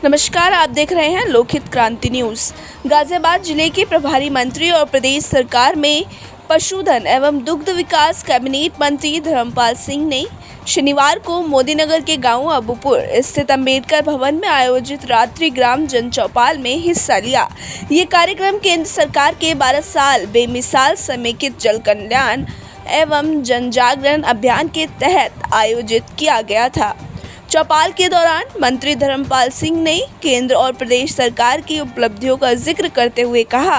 नमस्कार, आप देख रहे हैं लोकहित क्रांति न्यूज़। गाजियाबाद जिले के प्रभारी मंत्री और प्रदेश सरकार में पशुधन एवं दुग्ध विकास कैबिनेट मंत्री धर्मपाल सिंह ने शनिवार को मोदीनगर के गांव अबूपुर स्थित अंबेडकर भवन में आयोजित रात्रि ग्राम जन चौपाल में हिस्सा लिया। ये कार्यक्रम केंद्र सरकार के 12 साल बेमिसाल समेकित जल कल्याण एवं जन जागरण अभियान के तहत आयोजित किया गया था। चौपाल के दौरान मंत्री धर्मपाल सिंह ने केंद्र और प्रदेश सरकार की उपलब्धियों का जिक्र करते हुए कहा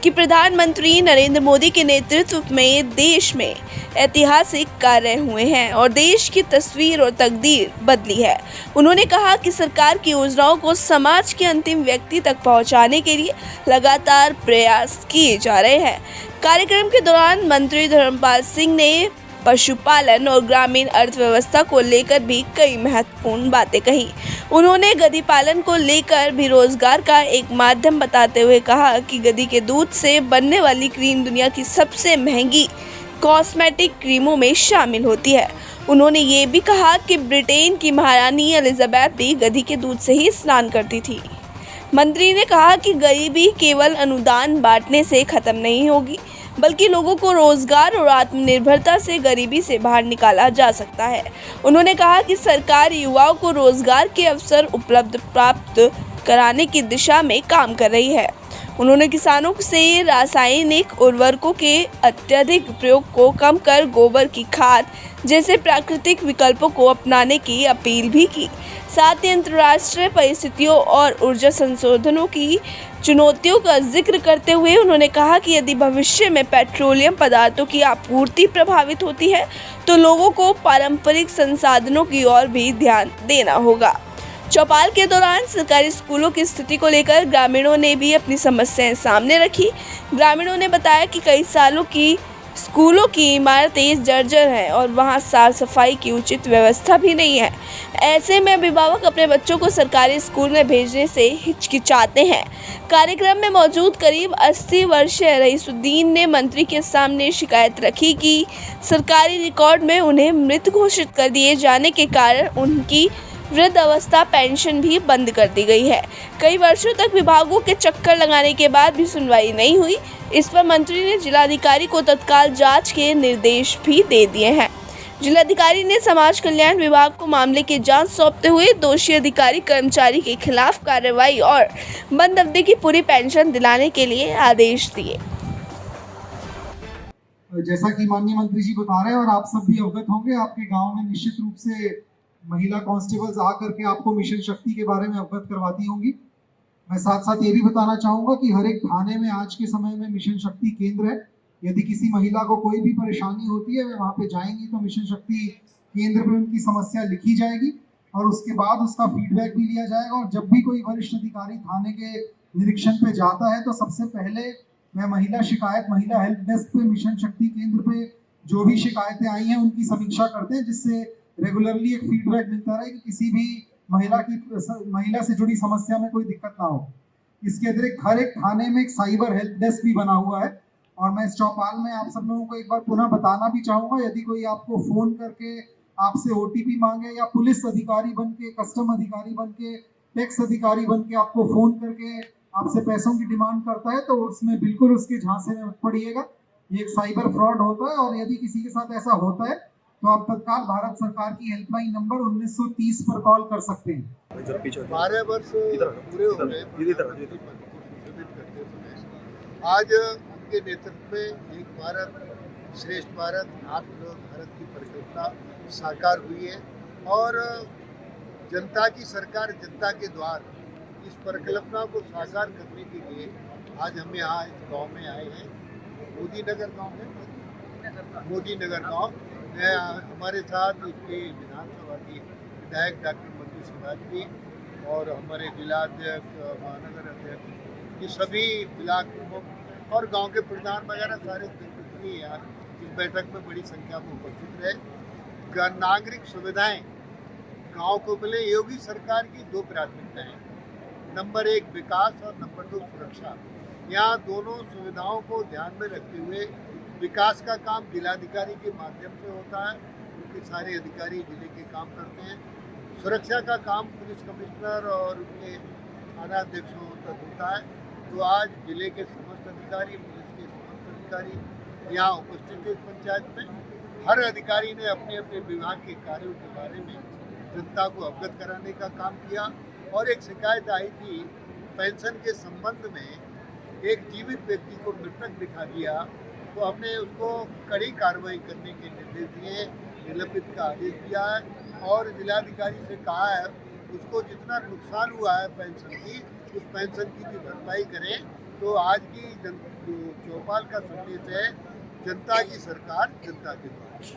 कि प्रधानमंत्री नरेंद्र मोदी के नेतृत्व में देश में ऐतिहासिक कार्य हुए हैं और देश की तस्वीर और तकदीर बदली है। उन्होंने कहा कि सरकार की योजनाओं को समाज के अंतिम व्यक्ति तक पहुंचाने के लिए लगातार प्रयास किए जा रहे हैं। कार्यक्रम के दौरान मंत्री धर्मपाल सिंह ने पशुपालन और ग्रामीण अर्थव्यवस्था को लेकर भी कई महत्वपूर्ण बातें कही। उन्होंने गधी पालन को लेकर भी रोजगार का एक माध्यम बताते हुए कहा कि गधी के दूध से बनने वाली क्रीम दुनिया की सबसे महंगी कॉस्मेटिक क्रीमों में शामिल होती है। उन्होंने ये भी कहा कि ब्रिटेन की महारानी एलिजाबेथ भी गधी के दूध से ही स्नान करती थी। मंत्री ने कहा कि गरीबी केवल अनुदान बांटने से खत्म नहीं होगी, बल्कि लोगों को रोजगार और आत्मनिर्भरता से गरीबी से बाहर निकाला जा सकता है। उन्होंने कहा कि सरकार युवाओं को रोजगार के अवसर उपलब्ध प्राप्त कराने की दिशा में काम कर रही है। उन्होंने किसानों से रासायनिक उर्वरकों के अत्यधिक प्रयोग को कम कर गोबर की खाद जैसे प्राकृतिक विकल्पों को अपनाने की अपील भी की। साथ ही अंतर्राष्ट्रीय परिस्थितियों और ऊर्जा संशोधनों की चुनौतियों का जिक्र करते हुए उन्होंने कहा कि यदि भविष्य में पेट्रोलियम पदार्थों की आपूर्ति प्रभावित होती है तो लोगों को पारंपरिक संसाधनों की ओर भी ध्यान देना होगा। चौपाल के दौरान सरकारी स्कूलों की स्थिति को लेकर ग्रामीणों ने भी अपनी समस्याएं सामने रखी। ग्रामीणों ने बताया कि कई सालों की स्कूलों की इमारतें जर्जर हैं और वहां साफ सफाई की उचित व्यवस्था भी नहीं है। ऐसे में अभिभावक अपने बच्चों को सरकारी स्कूल में भेजने से हिचकिचाते हैं। कार्यक्रम में मौजूद करीब 80 वर्षीय रईसुद्दीन ने मंत्री के सामने शिकायत रखी कि सरकारी रिकॉर्ड में उन्हें मृत घोषित कर दिए जाने के कारण उनकी वृद्ध अवस्था पेंशन भी बंद कर दी गई है। कई वर्षों तक विभागों के चक्कर लगाने के बाद भी सुनवाई नहीं हुई। इस पर मंत्री ने जिलाधिकारी को तत्काल जांच के निर्देश भी दे दिए हैं। जिलाधिकारी ने समाज कल्याण विभाग को मामले की जांच सौंपते हुए दोषी अधिकारी कर्मचारी के खिलाफ कार्रवाई और बंद अवधि की पूरी पेंशन दिलाने के लिए आदेश दिए। जैसा कि माननीय मंत्री जी बता रहे हैं और आप सब भी अवगत होंगे, आपके गांव में निश्चित रूप से महिला कांस्टेबल्स आकर के आपको मिशन शक्ति के बारे में अवगत करवाती होंगी। मैं साथ साथ ये भी बताना चाहूंगा कि हर एक थाने में आज के समय में मिशन शक्ति केंद्र है। यदि किसी महिला को कोई भी परेशानी होती है, वे वहाँ पे जाएंगी तो मिशन शक्ति केंद्र पे उनकी समस्या लिखी जाएगी और उसके बाद उसका फीडबैक भी लिया जाएगा। और जब भी कोई वरिष्ठ अधिकारी थाने के निरीक्षण पे जाता है तो सबसे पहले मैं महिला हेल्प डेस्क पे मिशन शक्ति केंद्र पे जो भी शिकायतें आई हैं उनकी समीक्षा करते हैं, जिससे रेगुलरली एक फीडबैक मिलता रहे कि किसी भी महिला से जुड़ी समस्या में कोई दिक्कत ना हो। इसके अतिरिक्त हर एक थाने में एक साइबर हेल्प डेस्क भी बना हुआ है। और मैं इस चौपाल में आप सब लोगों को एक बार पुनः बताना भी चाहूंगा, यदि कोई आपको फोन करके आपसे OTP मांगे या पुलिस अधिकारी बन के, कस्टम अधिकारी बन के, टैक्स अधिकारी बन के आपको फोन करके आपसे पैसों की डिमांड करता है तो उसमें बिल्कुल उसके झांसे में मत पड़िएगा। ये एक साइबर फ्रॉड होता है और यदि किसी के साथ ऐसा होता है तो आप तत्काल भारत सरकार की हेल्पलाइन नंबर 1930 पर कॉल कर सकते हैं। 12 वर्ष पूरे हो गए आज उनके नेतृत्व में एक भारत श्रेष्ठ भारत आत्मनिर्भर भारत की परिकल्पना साकार हुई है और जनता की सरकार जनता के द्वार इस परिकल्पना को साकार करने के लिए आज हम यहाँ इस गाँव में आए हैं। मोदीनगर गाँव हमारे साथ इसके विधानसभा के विधायक डॉक्टर मंजू सिन्हा जी और हमारे जिलाध्यक्ष, महानगर अध्यक्ष, ये सभी ब्लॉक प्रमुख और गांव के प्रधान वगैरह सारे जनप्रतिनिधि यहाँ इस बैठक में बड़ी संख्या में उपस्थित रहे। नागरिक सुविधाएं गांव को मिले, योगी सरकार की 2 प्राथमिकताएं, नंबर 1 विकास और नंबर 2 सुरक्षा। यहाँ दोनों सुविधाओं को ध्यान में रखते हुए विकास का काम जिलाधिकारी के माध्यम से होता है, उनके सारे अधिकारी जिले के काम करते हैं। सुरक्षा का काम पुलिस कमिश्नर और उनके थाना अध्यक्षों तक होता है। तो आज जिले के समस्त अधिकारी, पुलिस के समस्त अधिकारी यहाँ उपस्थित थे इस पंचायत में। हर अधिकारी ने अपने अपने विभाग के कार्यों के बारे में जनता को अवगत कराने का काम किया। और एक शिकायत आई थी पेंशन के संबंध में, एक जीवित व्यक्ति को मृतक दिखा दिया, तो हमने उसको कड़ी कार्रवाई करने के निर्देश दिए, निलंबित का आदेश दिया है और जिलाधिकारी से कहा है उसको जितना नुकसान हुआ है पेंशन की, उस पेंशन की भी भरपाई करें। तो आज की जो चौपाल का संदेश है, जनता की सरकार जनता के द्वार।